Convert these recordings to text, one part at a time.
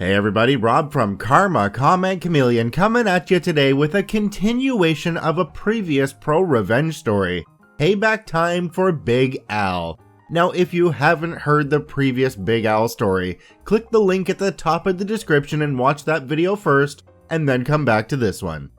Hey everybody, Rob from Karma Comment Chameleon coming at you today with a continuation of a previous ProRevenge story. Payback time for Big Al. Now if you haven't heard the previous Big Al story, click the link at the top of the description and watch that video first, and then come back to this one.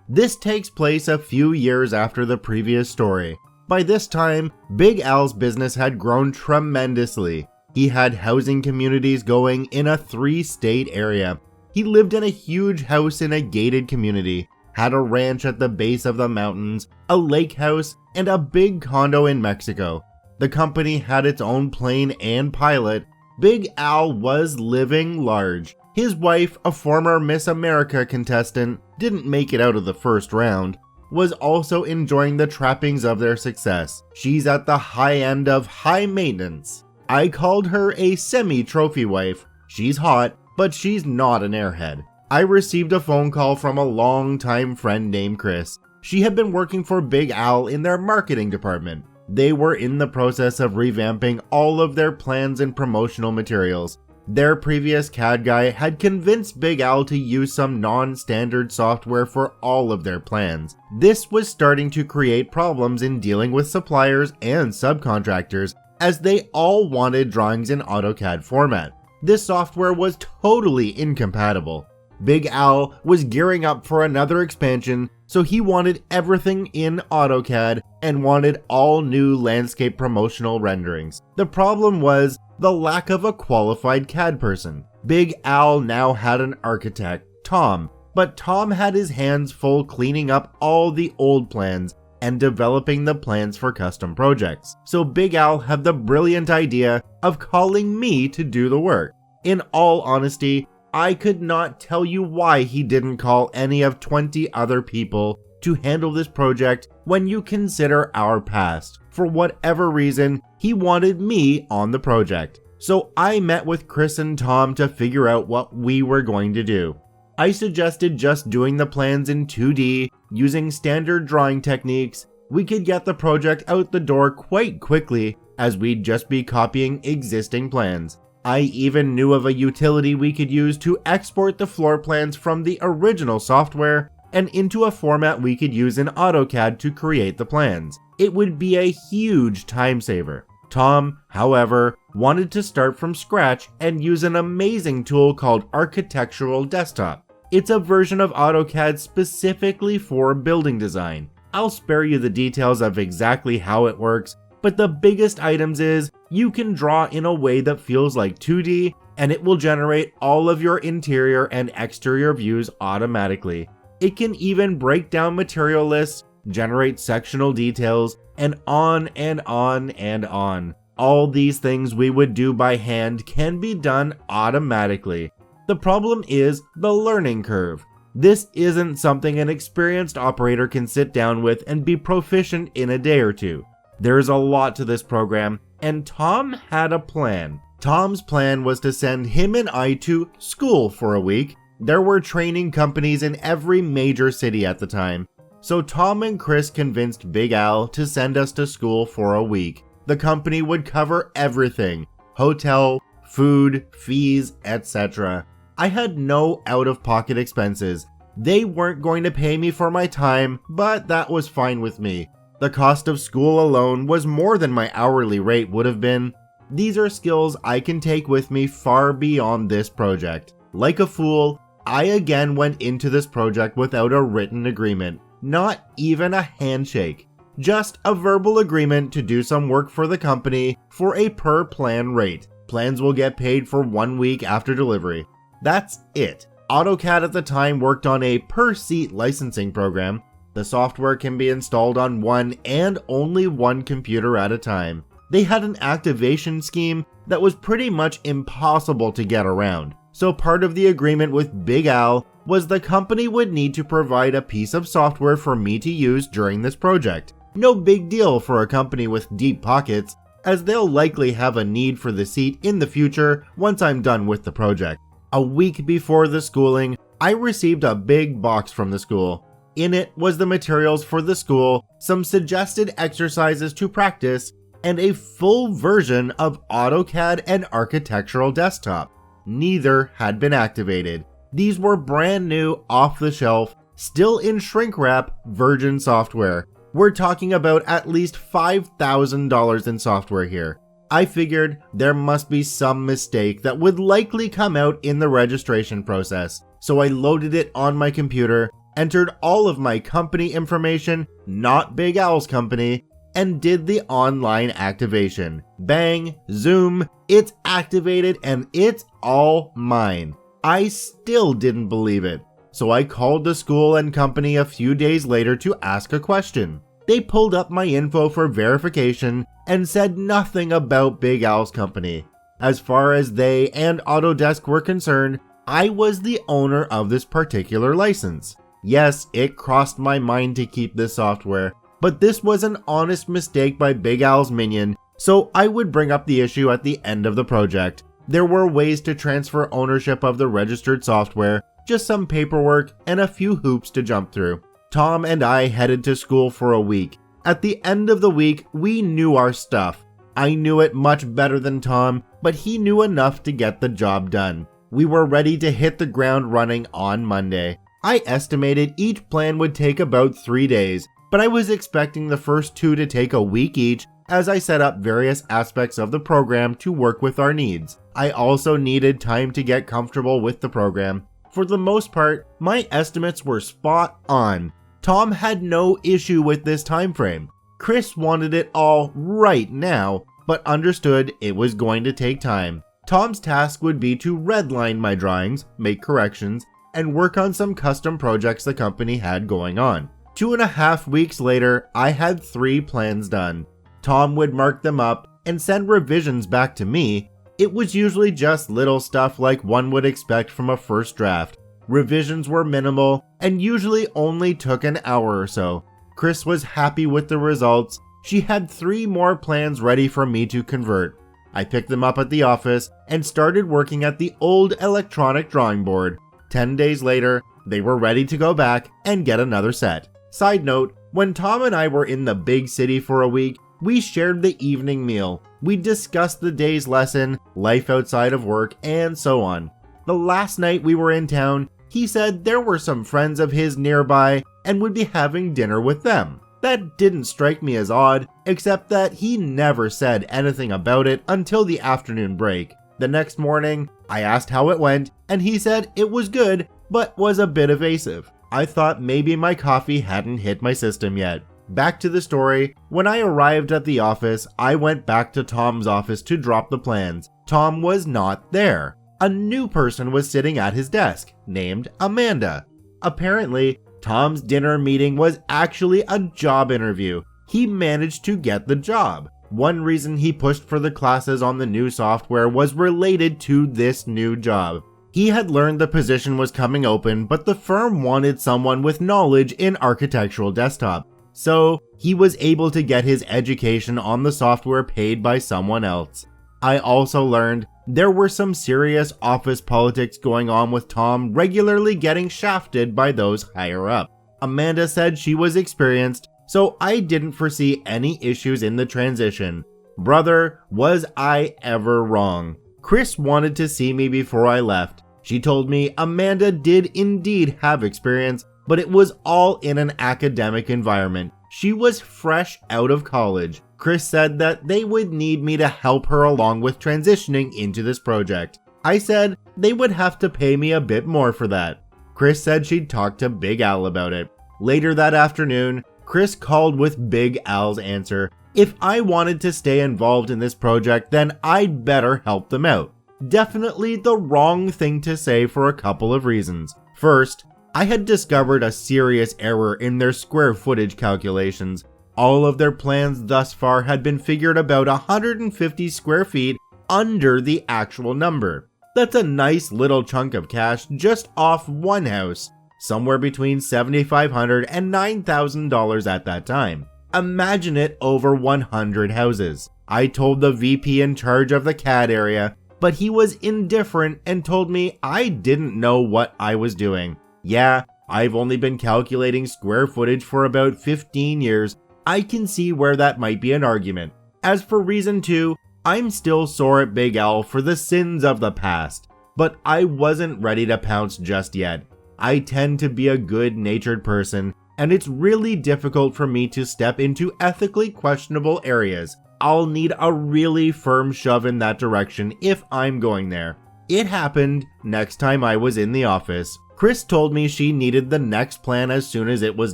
This takes place a few years after the previous story. By this time, Big Al's business had grown tremendously. He had housing communities going in a 3-state area. He lived in a huge house in a gated community, had a ranch at the base of the mountains, a lake house, and a big condo in Mexico. The company had its own plane and pilot. Big Al was living large. His wife, a former Miss America contestant, didn't make it out of the first round, was also enjoying the trappings of their success. She's at the high end of high maintenance. I called her a semi-trophy wife. She's hot, but she's not an airhead. I received a phone call from a long-time friend named Chris. She had been working for Big Al in their marketing department. They were in the process of revamping all of their plans and promotional materials. Their previous CAD guy had convinced Big Al to use some non-standard software for all of their plans. This was starting to create problems in dealing with suppliers and subcontractors, as they all wanted drawings in AutoCAD format. This software was totally incompatible. Big Al was gearing up for another expansion, so he wanted everything in AutoCAD and wanted all new landscape promotional renderings. The problem was the lack of a qualified CAD person. Big Al now had an architect, Tom, but Tom had his hands full cleaning up all the old plans and developing the plans for custom projects. So Big Al had the brilliant idea of calling me to do the work. In all honesty, I could not tell you why he didn't call any of 20 other people to handle this project when you consider our past. For whatever reason, he wanted me on the project. So I met with Chris and Tom to figure out what we were going to do. I suggested just doing the plans in 2D, using standard drawing techniques. We could get the project out the door quite quickly, as we'd just be copying existing plans. I even knew of a utility we could use to export the floor plans from the original software and into a format we could use in AutoCAD to create the plans. It would be a huge time saver. Tom, however, wanted to start from scratch and use an amazing tool called Architectural Desktop. It's a version of AutoCAD specifically for building design. I'll spare you the details of exactly how it works, but the biggest items is you can draw in a way that feels like 2D, and it will generate all of your interior and exterior views automatically. It can even break down material lists, generate sectional details, and on and on and on. All these things we would do by hand can be done automatically. The problem is the learning curve. This isn't something an experienced operator can sit down with and be proficient in a day or two. There's a lot to this program, and Tom had a plan. Tom's plan was to send him and I to school for a week. There were training companies in every major city at the time, so Tom and Chris convinced Big Al to send us to school for a week. The company would cover everything: hotel, food, fees, etc. I had no out-of-pocket expenses. They weren't going to pay me for my time, but that was fine with me. The cost of school alone was more than my hourly rate would have been. These are skills I can take with me far beyond this project. Like a fool, I again went into this project without a written agreement, not even a handshake. Just a verbal agreement to do some work for the company for a per plan rate. Plans will get paid for 1 week after delivery. That's it. AutoCAD at the time worked on a per-seat licensing program. The software can be installed on one and only one computer at a time. They had an activation scheme that was pretty much impossible to get around. So part of the agreement with Big Al was the company would need to provide a piece of software for me to use during this project. No big deal for a company with deep pockets, as they'll likely have a need for the seat in the future once I'm done with the project. A week before the schooling, I received a big box from the school. In it was the materials for the school, some suggested exercises to practice, and a full version of AutoCAD and Architectural Desktop. neither had been activated. These were brand new, off-the-shelf, still in shrink wrap, virgin software. We're talking about at least $5,000 in software here. I figured there must be some mistake that would likely come out in the registration process, so I loaded it on my computer, entered all of my company information, not Big Al's company, and did the online activation. Bang, zoom, it's activated and it's all mine. I still didn't believe it, so I called the school and company a few days later to ask a question. They pulled up my info for verification and said nothing about Big Al's company. As far as they and Autodesk were concerned, I was the owner of this particular license. Yes, it crossed my mind to keep this software, but this was an honest mistake by Big Al's minion, so I would bring up the issue at the end of the project. There were ways to transfer ownership of the registered software, just some paperwork and a few hoops to jump through. Tom and I headed to school for a week. At the end of the week, we knew our stuff. I knew it much better than Tom, but he knew enough to get the job done. We were ready to hit the ground running on Monday. I estimated each plan would take about 3 days, but I was expecting the first 2 to take a week each as I set up various aspects of the program to work with our needs. I also needed time to get comfortable with the program. For the most part, my estimates were spot on. Tom had no issue with this time frame. Chris wanted it all right now, but understood it was going to take time. Tom's task would be to redline my drawings, make corrections, and work on some custom projects the company had going on. 2.5 weeks later, I had 3 plans done. Tom would mark them up and send revisions back to me. It was usually just little stuff like one would expect from a first draft. Revisions were minimal and usually only took an hour or so. Chris was happy with the results. She had 3 more plans ready for me to convert. I picked them up at the office and started working at the old electronic drawing board. 10 days later, they were ready to go back and get another set. Side note, when Tom and I were in the big city for a week, we shared the evening meal. We discussed the day's lesson, life outside of work, and so on. The last night we were in town, he said there were some friends of his nearby and would be having dinner with them. That didn't strike me as odd, except that he never said anything about it until the afternoon break. The next morning, I asked how it went, and he said it was good, but was a bit evasive. I thought maybe my coffee hadn't hit my system yet. Back to the story, when I arrived at the office, I went back to Tom's office to drop the plans. Tom was not there. A new person was sitting at his desk, named Amanda. Apparently, Tom's dinner meeting was actually a job interview. He managed to get the job. One reason he pushed for the classes on the new software was related to this new job. He had learned the position was coming open, but the firm wanted someone with knowledge in architectural desktop. So he was able to get his education on the software paid by someone else. I also learned there were some serious office politics going on with Tom regularly getting shafted by those higher up. Amanda said she was experienced, so I didn't foresee any issues in the transition. Brother, was I ever wrong. Chris wanted to see me before I left. She told me Amanda did indeed have experience, but it was all in an academic environment. She was fresh out of college. Chris said that they would need me to help her along with transitioning into this project. I said they would have to pay me a bit more for that. Chris said she'd talk to Big Al about it. Later that afternoon, Chris called with Big Al's answer. If I wanted to stay involved in this project, then I'd better help them out. Definitely the wrong thing to say for a couple of reasons. First, I had discovered a serious error in their square footage calculations. All of their plans thus far had been figured about 150 square feet under the actual number. That's a nice little chunk of cash just off one house, somewhere between $7,500 and $9,000 at that time. Imagine it over 100 houses. I told the VP in charge of the CAD area, but he was indifferent and told me I didn't know what I was doing. Yeah, I've only been calculating square footage for about 15 years. I can see where that might be an argument. As for reason 2, I'm still sore at Big Al for the sins of the past. but I wasn't ready to pounce just yet. I tend to be a good-natured person, and it's really difficult for me to step into ethically questionable areas. I'll need a really firm shove in that direction if I'm going there. It happened next time I was in the office. Chris told me she needed the next plan as soon as it was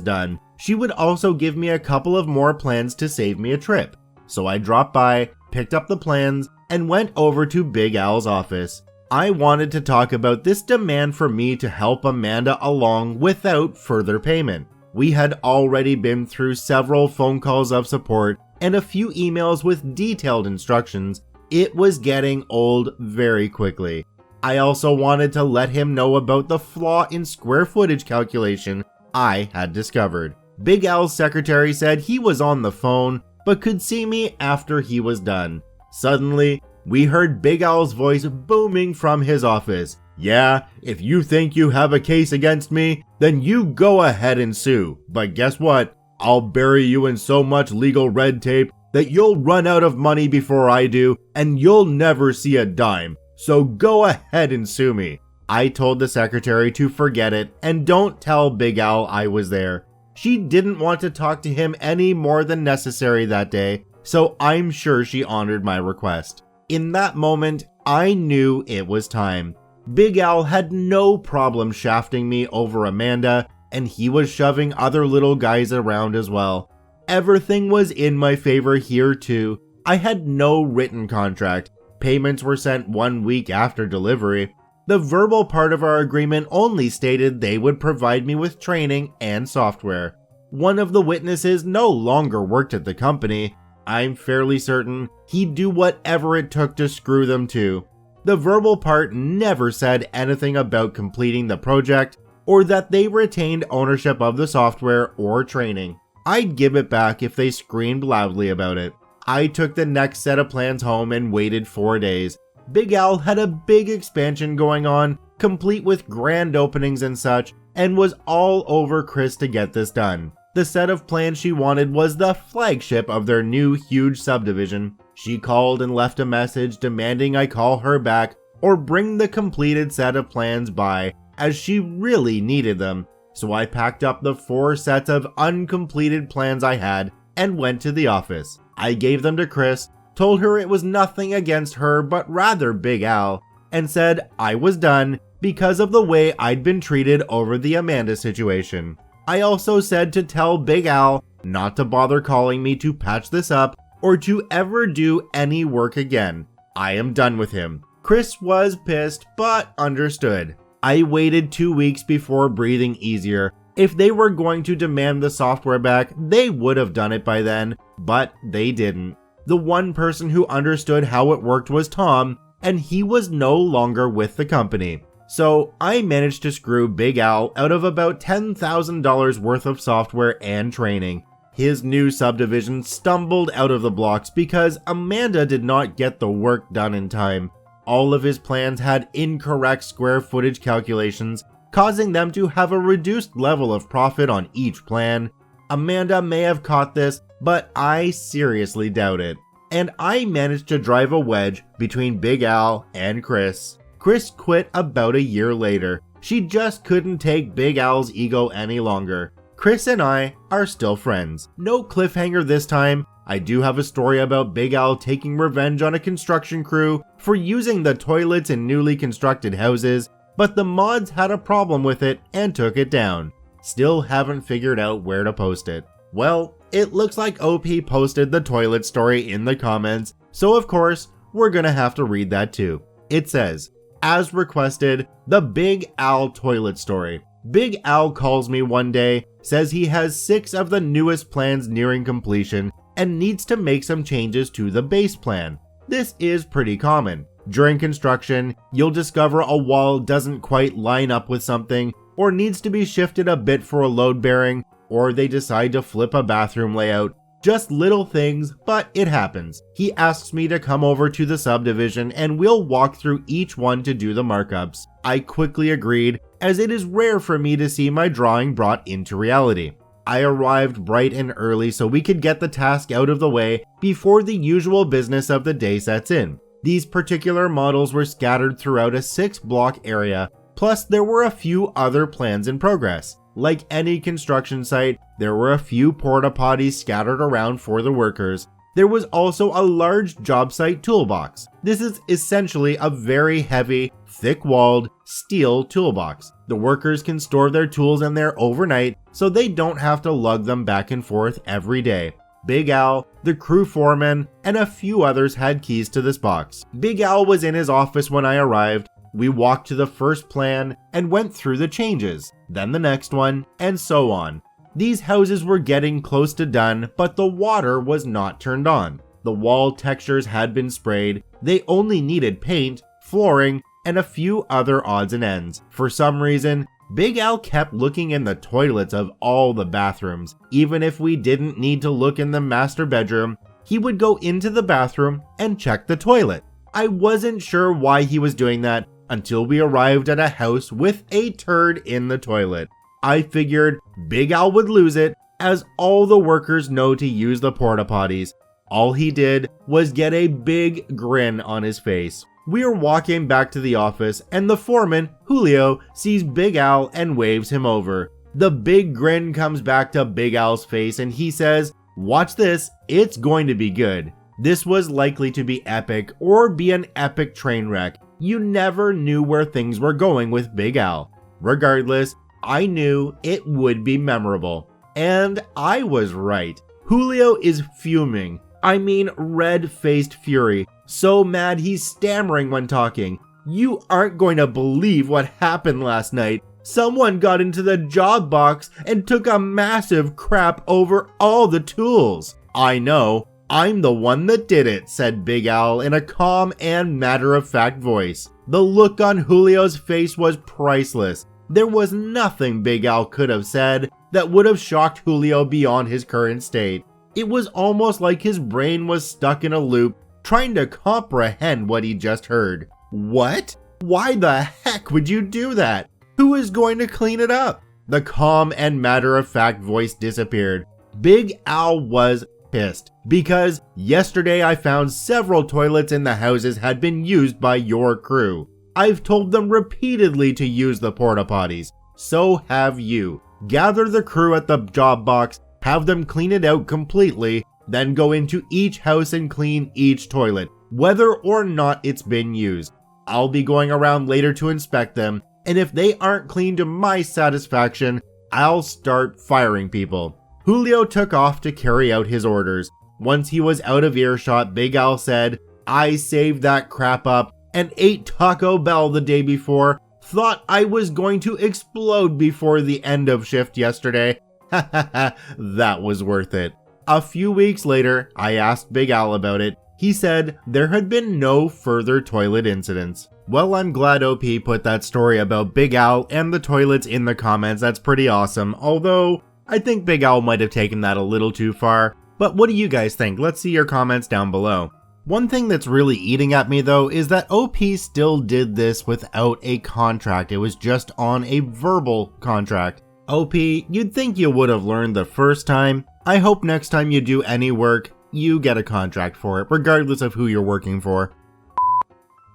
done. She would also give me a couple of more plans to save me a trip. So I dropped by, picked up the plans, and went over to Big Al's office. I wanted to talk about this demand for me to help Amanda along without further payment. We had already been through several phone calls of support and a few emails with detailed instructions. It was getting old very quickly. I also wanted to let him know about the flaw in square footage calculation I had discovered. Big Al's secretary said he was on the phone, but could see me after he was done. Suddenly, we heard Big Al's voice booming from his office. "Yeah, if you think you have a case against me, then you go ahead and sue. But guess what? I'll bury you in so much legal red tape that you'll run out of money before I do, and you'll never see a dime. So go ahead and sue me." I told the secretary to forget it and don't tell Big Al I was there. She didn't want to talk to him any more than necessary that day, so I'm sure she honored my request. In that moment, I knew it was time. Big Al had no problem shafting me over Amanda, and he was shoving other little guys around as well. Everything was in my favor here too. I had no written contract. Payments were sent 1 week after delivery. The verbal part of our agreement only stated they would provide me with training and software. One of the witnesses no longer worked at the company. I'm fairly certain he'd do whatever it took to screw them too. The verbal part never said anything about completing the project or that they retained ownership of the software or training. I'd give it back if they screamed loudly about it. I took the next set of plans home and waited 4 days. Big Al had a big expansion going on, complete with grand openings and such, and was all over Chris to get this done. The set of plans she wanted was the flagship of their new huge subdivision. She called and left a message demanding I call her back or bring the completed set of plans by, as she really needed them. So I packed up the 4 sets of uncompleted plans I had and went to the office. I gave them to Chris, told her it was nothing against her but rather Big Al, and said I was done because of the way I'd been treated over the Amanda situation. I also said to tell Big Al not to bother calling me to patch this up or to ever do any work again. I am done with him. Chris was pissed but understood. I waited 2 weeks before breathing easier. If they were going to demand the software back, they would have done it by then, but they didn't. The one person who understood how it worked was Tom, and he was no longer with the company. So I managed to screw Big Al out of about $10,000 worth of software and training. His new subdivision stumbled out of the blocks because Amanda did not get the work done in time. All of his plans had incorrect square footage calculations, causing them to have a reduced level of profit on each plan. Amanda may have caught this, but I seriously doubt it. And I managed to drive a wedge between Big Al and Chris. Chris quit about a year later. She just couldn't take Big Al's ego any longer. Chris and I are still friends. No cliffhanger this time. I do have a story about Big Al taking revenge on a construction crew for using the toilets in newly constructed houses, but the mods had a problem with it and took it down. Still haven't figured out where to post it. Well, it looks like OP posted the toilet story in the comments, so of course, we're gonna have to read that too. It says, as requested, the Big Al toilet story. Big Al calls me one day, says he has 6 of the newest plans nearing completion and needs to make some changes to the base plan. This is pretty common. During construction, you'll discover a wall doesn't quite line up with something, or needs to be shifted a bit for a load bearing, or they decide to flip a bathroom layout. Just little things, but it happens. He asks me to come over to the subdivision and we'll walk through each one to do the markups. I quickly agreed, as it is rare for me to see my drawing brought into reality. I arrived bright and early so we could get the task out of the way before the usual business of the day sets in. These particular models were scattered throughout a 6-block area, plus there were a few other plans in progress. Like any construction site, there were a few porta potties scattered around for the workers. There was also a large job site toolbox. This is essentially a very heavy, thick-walled steel toolbox. The workers can store their tools in there overnight, so they don't have to lug them back and forth every day. Big Al, the crew foreman, and a few others had keys to this box. Big Al was in his office when I arrived. We walked to the first plan and went through the changes, then the next one, and so on. These houses were getting close to done, but the water was not turned on. The wall textures had been sprayed. They only needed paint, flooring, and a few other odds and ends. For some reason, Big Al kept looking in the toilets of all the bathrooms. Even if we didn't need to look in the master bedroom, he would go into the bathroom and check the toilet. I wasn't sure why he was doing that until we arrived at a house with a turd in the toilet. I figured Big Al would lose it, as all the workers know to use the porta potties. All he did was get a big grin on his face. We are walking back to the office, and the foreman, Julio, sees Big Al and waves him over. The big grin comes back to Big Al's face, and he says, "Watch this, it's going to be good." This was likely to be epic or be an epic train wreck. You never knew where things were going with Big Al. Regardless, I knew it would be memorable. And I was right. Julio is fuming. I mean red-faced fury. So mad he's stammering when talking. "You aren't going to believe what happened last night. Someone got into the job box and took a massive crap over all the tools." "I know. I'm the one that did it," said Big Al in a calm and matter-of-fact voice. The look on Julio's face was priceless. There was nothing Big Al could have said that would have shocked Julio beyond his current state. It was almost like his brain was stuck in a loop, trying to comprehend what he just heard. What? Why the heck would you do that? Who is going to clean it up? The calm and matter-of-fact voice disappeared. Big Al was pissed because yesterday I found several toilets in the houses had been used by your crew. I've told them repeatedly to use the porta potties. So have you. Gather the crew at the job box, have them clean it out completely, then go into each house and clean each toilet, whether or not it's been used. I'll be going around later to inspect them, and if they aren't clean to my satisfaction, I'll start firing people. Julio took off to carry out his orders. Once he was out of earshot, Big Al said, "I saved that crap up and ate Taco Bell the day before. Thought I was going to explode before the end of shift yesterday. Ha ha ha, that was worth it." A few weeks later, I asked Big Al about it. He said there had been no further toilet incidents. Well, I'm glad OP put that story about Big Al and the toilets in the comments. That's pretty awesome. Although, I think Big Al might have taken that a little too far. But what do you guys think? Let's see your comments down below. One thing that's really eating at me though is that OP still did this without a contract. It was just on a verbal contract. OP, you'd think you would have learned the first time. I hope next time you do any work, you get a contract for it, regardless of who you're working for.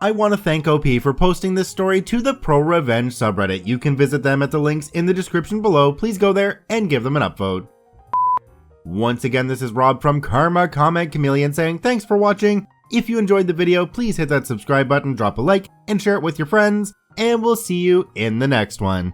I want to thank OP for posting this story to the ProRevenge subreddit. You can visit them at the links in the description below. Please go there and give them an upvote. Once again, this is Rob from Karma Comment Chameleon saying thanks for watching. If you enjoyed the video, please hit that subscribe button, drop a like, and share it with your friends, and we'll see you in the next one.